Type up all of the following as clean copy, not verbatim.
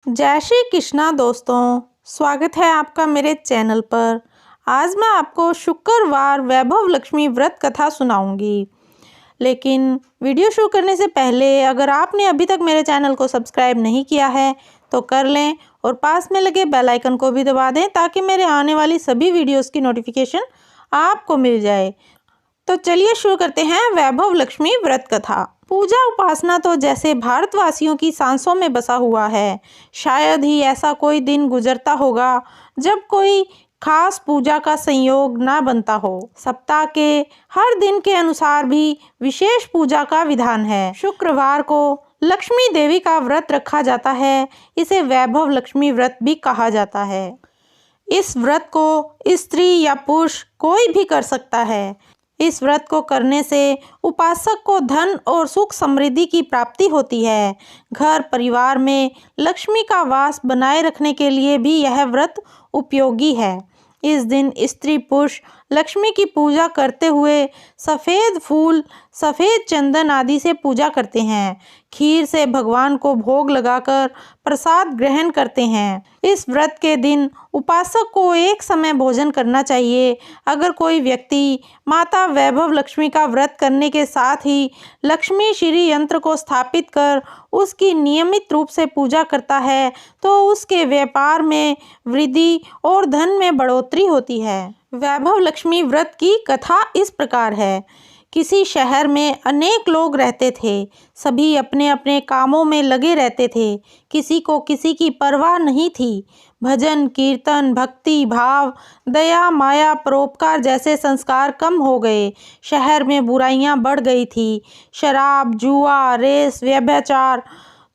जय श्री कृष्णा दोस्तों, स्वागत है आपका मेरे चैनल पर। आज मैं आपको शुक्रवार वैभव लक्ष्मी व्रत कथा सुनाऊंगी। लेकिन वीडियो शुरू करने से पहले अगर आपने अभी तक मेरे चैनल को सब्सक्राइब नहीं किया है तो कर लें और पास में लगे बेल आइकन को भी दबा दें ताकि मेरे आने वाली सभी वीडियोस की नोटिफिकेशन आपको मिल जाए। तो चलिए शुरू करते हैं वैभव लक्ष्मी व्रत कथा। पूजा उपासना तो जैसे भारतवासियों की सांसों में बसा हुआ है। शायद ही ऐसा कोई दिन गुजरता होगा जब कोई खास पूजा का संयोग ना बनता हो। सप्ताह के हर दिन के अनुसार भी विशेष पूजा का विधान है। शुक्रवार को लक्ष्मी देवी का व्रत रखा जाता है। इसे वैभव लक्ष्मी व्रत भी कहा जाता है। इस व्रत को स्त्री या पुरुष कोई भी कर सकता है। इस व्रत को करने से उपासक को धन और सुख समृद्धि की प्राप्ति होती है। घर परिवार में लक्ष्मी का वास बनाए रखने के लिए भी यह व्रत उपयोगी है। इस दिन स्त्री पुरुष लक्ष्मी की पूजा करते हुए सफ़ेद फूल, सफ़ेद चंदन आदि से पूजा करते हैं। खीर से भगवान को भोग लगाकर प्रसाद ग्रहण करते हैं। इस व्रत के दिन उपासक को एक समय भोजन करना चाहिए। अगर कोई व्यक्ति माता वैभव लक्ष्मी का व्रत करने के साथ ही लक्ष्मी श्री यंत्र को स्थापित कर उसकी नियमित रूप से पूजा करता है तो उसके व्यापार में वृद्धि और धन में बढ़ोतरी होती है। वैभव लक्ष्मी व्रत की कथा इस प्रकार है। किसी शहर में अनेक लोग रहते थे। सभी अपने अपने कामों में लगे रहते थे। किसी को किसी की परवाह नहीं थी। भजन कीर्तन, भक्ति भाव, दया माया, परोपकार जैसे संस्कार कम हो गए। शहर में बुराइयां बढ़ गई थी। शराब, जुआ, रेस, व्यभिचार,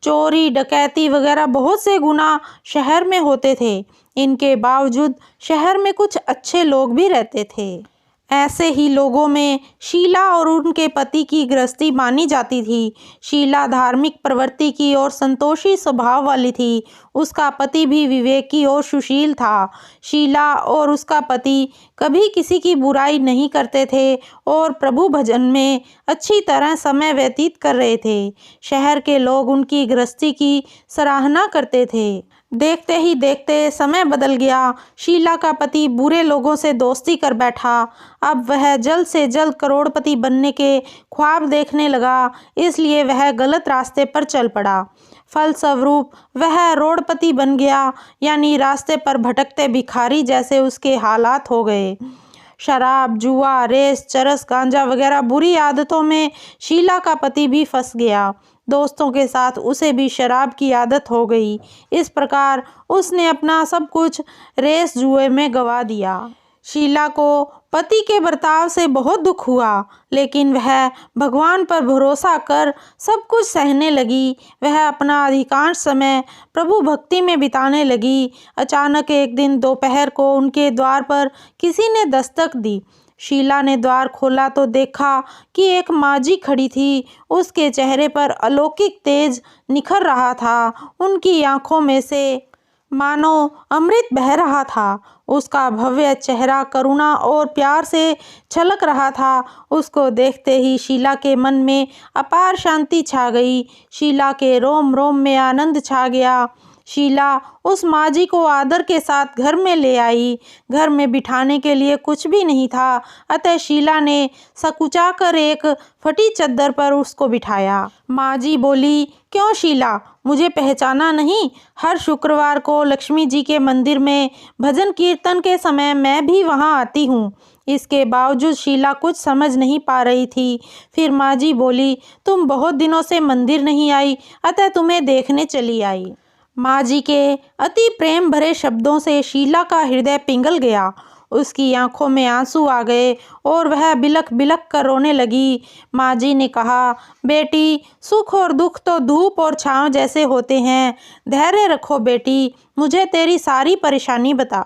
चोरी, डकैती वगैरह बहुत से गुनाह शहर में होते थे। इनके बावजूद शहर में कुछ अच्छे लोग भी रहते थे। ऐसे ही लोगों में शीला और उनके पति की गृहस्थी मानी जाती थी। शीला धार्मिक प्रवृत्ति की और संतोषी स्वभाव वाली थी। उसका पति भी विवेकी और सुशील था। शीला और उसका पति कभी किसी की बुराई नहीं करते थे और प्रभु भजन में अच्छी तरह समय व्यतीत कर रहे थे। शहर के लोग उनकी गृहस्थी की सराहना करते थे। देखते ही देखते समय बदल गया। शीला का पति बुरे लोगों से दोस्ती कर बैठा। अब वह जल्द से जल्द करोड़पति बनने के ख्वाब देखने लगा, इसलिए वह गलत रास्ते पर चल पड़ा। फलस्वरूप वह रोडपति बन गया, यानी रास्ते पर भटकते भिखारी जैसे उसके हालात हो गए। शराब, जुआ, रेस, चरस, गांजा वगैरह बुरी आदतों में शीला का पति भी फंस गया। दोस्तों के साथ उसे भी शराब की आदत हो गई। इस प्रकार उसने अपना सब कुछ रेस जुए में गंवा दिया। शीला को पति के बर्ताव से बहुत दुख हुआ, लेकिन वह भगवान पर भरोसा कर सब कुछ सहने लगी। वह अपना अधिकांश समय प्रभु भक्ति में बिताने लगी। अचानक एक दिन दोपहर को उनके द्वार पर किसी ने दस्तक दी। शीला ने द्वार खोला तो देखा कि एक माजी खड़ी थी। उसके चेहरे पर अलौकिक तेज निखर रहा था। उनकी आंखों में से मानो अमृत बह रहा था। उसका भव्य चेहरा करुणा और प्यार से छलक रहा था। उसको देखते ही शीला के मन में अपार शांति छा गई। शीला के रोम रोम में आनंद छा गया। शीला उस माजी को आदर के साथ घर में ले आई। घर में बिठाने के लिए कुछ भी नहीं था, अतः शीला ने सकुचाकर एक फटी चद्दर पर उसको बिठाया। माजी बोली, क्यों शीला, मुझे पहचाना नहीं? हर शुक्रवार को लक्ष्मी जी के मंदिर में भजन कीर्तन के समय मैं भी वहाँ आती हूँ। इसके बावजूद शीला कुछ समझ नहीं पा रही थी। फिर माजी बोली, तुम बहुत दिनों से मंदिर नहीं आई, अतः तुम्हें देखने चली आई। माजी के अति प्रेम भरे शब्दों से शीला का हृदय पिघल गया। उसकी आंखों में आंसू आ गए और वह बिलख बिलख कर रोने लगी। माजी ने कहा, बेटी, सुख और दुख तो धूप और छांव जैसे होते हैं। धैर्य रखो बेटी, मुझे तेरी सारी परेशानी बता।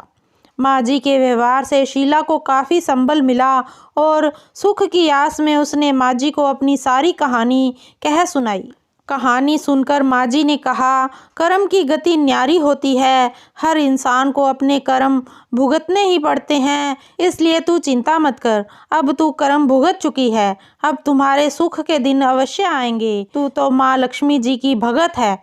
माजी के व्यवहार से शीला को काफ़ी संबल मिला और सुख की आस में उसने माजी को अपनी सारी कहानी कह सुनाई। कहानी सुनकर माजी ने कहा, कर्म की गति न्यारी होती है। हर इंसान को अपने कर्म भुगतने ही पड़ते हैं, इसलिए तू चिंता मत कर। अब तू कर्म भुगत चुकी है, अब तुम्हारे सुख के दिन अवश्य आएंगे। तू तो माँ लक्ष्मी जी की भगत है।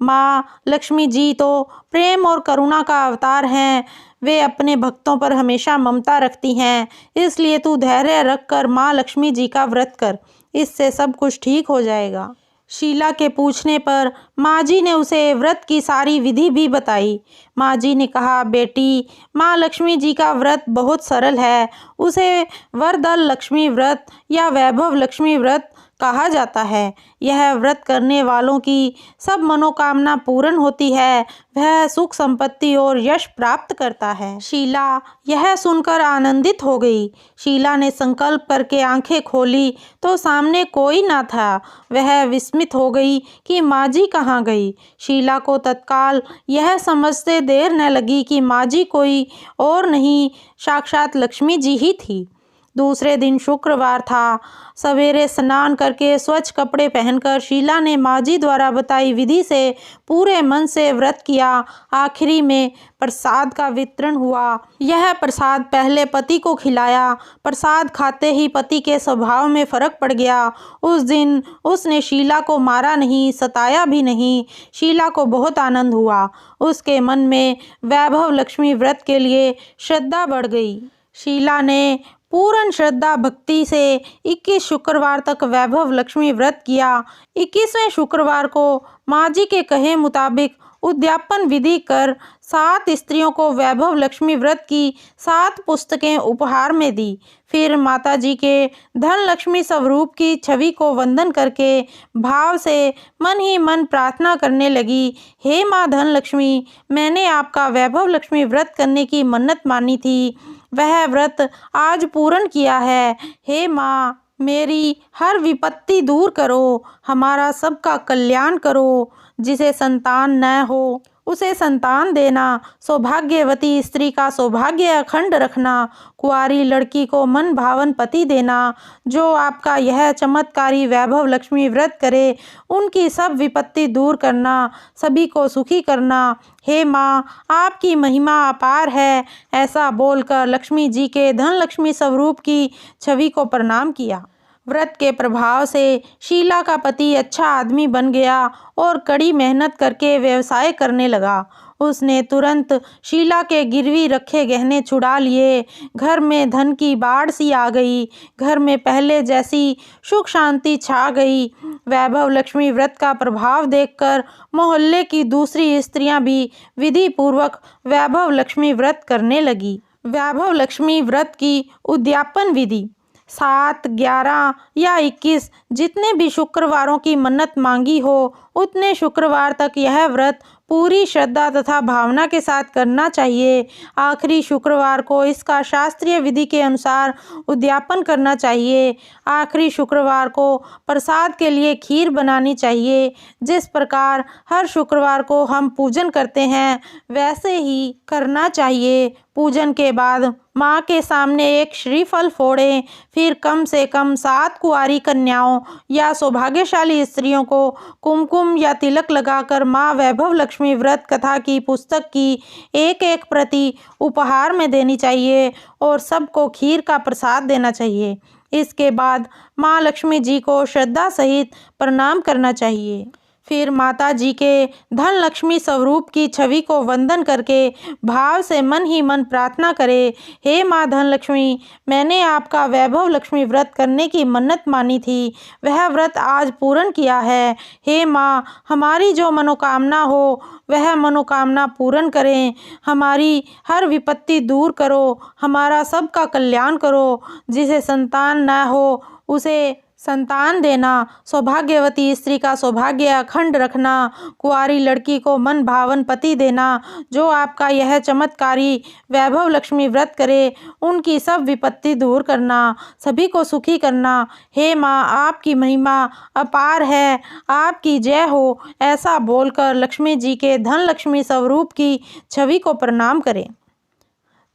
माँ लक्ष्मी जी तो प्रेम और करुणा का अवतार हैं। वे अपने भक्तों पर हमेशा ममता रखती हैं। इसलिए तू धैर्य रख कर माँ लक्ष्मी जी का व्रत कर, इससे सब कुछ ठीक हो जाएगा। शीला के पूछने पर माँ जी ने उसे व्रत की सारी विधि भी बताई। माँ जी ने कहा, बेटी, माँ लक्ष्मी जी का व्रत बहुत सरल है। उसे वरदल लक्ष्मी व्रत या वैभव लक्ष्मी व्रत कहा जाता है। यह व्रत करने वालों की सब मनोकामना पूर्ण होती है। वह सुख संपत्ति और यश प्राप्त करता है। शीला यह सुनकर आनंदित हो गई। शीला ने संकल्प करके आंखें खोली तो सामने कोई ना था। वह विस्मित हो गई कि माँ जी कहाँ गई। शीला को तत्काल यह समझते देर न लगी कि माँ जी कोई और नहीं, साक्षात लक्ष्मी जी ही थी। दूसरे दिन शुक्रवार था। सवेरे स्नान करके स्वच्छ कपड़े पहनकर शीला ने माँ जी द्वारा बताई विधि से पूरे मन से व्रत किया। आखिरी में प्रसाद का वितरण हुआ। यह प्रसाद पहले पति को खिलाया। प्रसाद खाते ही पति के स्वभाव में फर्क पड़ गया। उस दिन उसने शीला को मारा नहीं, सताया भी नहीं। शीला को बहुत आनंद हुआ। उसके मन में वैभव लक्ष्मी व्रत के लिए श्रद्धा बढ़ गई। शीला ने पूर्ण श्रद्धा भक्ति से 21 शुक्रवार तक वैभव लक्ष्मी व्रत किया। 21वें शुक्रवार को माँ जी के कहे मुताबिक उद्यापन विधि कर 7 स्त्रियों को वैभव लक्ष्मी व्रत की 7 पुस्तकें उपहार में दी। फिर माता जी के धन लक्ष्मी स्वरूप की छवि को वंदन करके भाव से मन ही मन प्रार्थना करने लगी, हे माँ धन लक्ष्मी, मैंने आपका वैभव लक्ष्मी व्रत करने की मन्नत मानी थी, वह व्रत आज पूर्ण किया है। हे माँ, मेरी हर विपत्ति दूर करो, हमारा सबका कल्याण करो। जिसे संतान न हो उसे संतान देना, सौभाग्यवती स्त्री का सौभाग्य अखंड रखना, कुंवारी लड़की को मन भावन पति देना। जो आपका यह चमत्कारी वैभव लक्ष्मी व्रत करे उनकी सब विपत्ति दूर करना, सभी को सुखी करना। हे माँ, आपकी महिमा अपार है। ऐसा बोलकर लक्ष्मी जी के धन लक्ष्मी स्वरूप की छवि को प्रणाम किया। व्रत के प्रभाव से शीला का पति अच्छा आदमी बन गया और कड़ी मेहनत करके व्यवसाय करने लगा। उसने तुरंत शीला के गिरवी रखे गहने छुड़ा लिए। घर में धन की बाढ़ सी आ गई। घर में पहले जैसी सुख शांति छा गई। वैभव लक्ष्मी व्रत का प्रभाव देखकर मोहल्ले की दूसरी स्त्रियां भी विधि पूर्वक वैभव लक्ष्मी व्रत करने लगी। वैभव लक्ष्मी व्रत की उद्यापन विधि 7, 11 या 21 जितने भी शुक्रवारों की मन्नत मांगी हो उतने शुक्रवार तक यह व्रत पूरी श्रद्धा तथा भावना के साथ करना चाहिए। आखिरी शुक्रवार को इसका शास्त्रीय विधि के अनुसार उद्यापन करना चाहिए। आखिरी शुक्रवार को प्रसाद के लिए खीर बनानी चाहिए। जिस प्रकार हर शुक्रवार को हम पूजन करते हैं वैसे ही करना चाहिए। पूजन के बाद माँ के सामने एक श्रीफल फोड़ें। फिर कम से कम 7 कुंवारी कन्याओं या सौभाग्यशाली स्त्रियों को कुमकुम या तिलक लगाकर माँ वैभव लक्ष्मी व्रत कथा की पुस्तक की एक प्रति उपहार में देनी चाहिए और सबको खीर का प्रसाद देना चाहिए। इसके बाद माँ लक्ष्मी जी को श्रद्धा सहित प्रणाम करना चाहिए। फिर माता जी के धन लक्ष्मी स्वरूप की छवि को वंदन करके भाव से मन ही मन प्रार्थना करे, हे माँ धन लक्ष्मी, मैंने आपका वैभव लक्ष्मी व्रत करने की मन्नत मानी थी, वह व्रत आज पूर्ण किया है। हे माँ, हमारी जो मनोकामना हो वह मनोकामना पूर्ण करें, हमारी हर विपत्ति दूर करो, हमारा सबका कल्याण करो। जिसे संतान न हो उसे संतान देना, सौभाग्यवती स्त्री का सौभाग्य अखंड रखना, कुंवारी लड़की को मन भावन पति देना। जो आपका यह चमत्कारी वैभव लक्ष्मी व्रत करे उनकी सब विपत्ति दूर करना, सभी को सुखी करना। हे माँ, आपकी महिमा अपार है, आपकी जय हो। ऐसा बोलकर लक्ष्मी जी के धन लक्ष्मी स्वरूप की छवि को प्रणाम करें।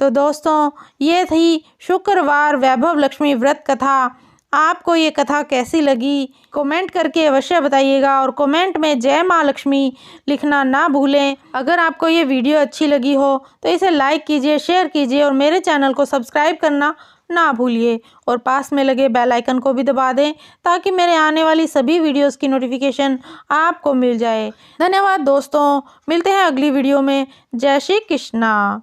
तो दोस्तों, ये थी शुक्रवार वैभव लक्ष्मी व्रत कथा। आपको ये कथा कैसी लगी कमेंट करके अवश्य बताइएगा और कमेंट में जय माँ लक्ष्मी लिखना ना भूलें। अगर आपको ये वीडियो अच्छी लगी हो तो इसे लाइक कीजिए, शेयर कीजिए और मेरे चैनल को सब्सक्राइब करना ना भूलिए और पास में लगे बेल आइकन को भी दबा दें ताकि मेरे आने वाली सभी वीडियोस की नोटिफिकेशन आपको मिल जाए। धन्यवाद दोस्तों, मिलते हैं अगली वीडियो में। जय श्री कृष्णा।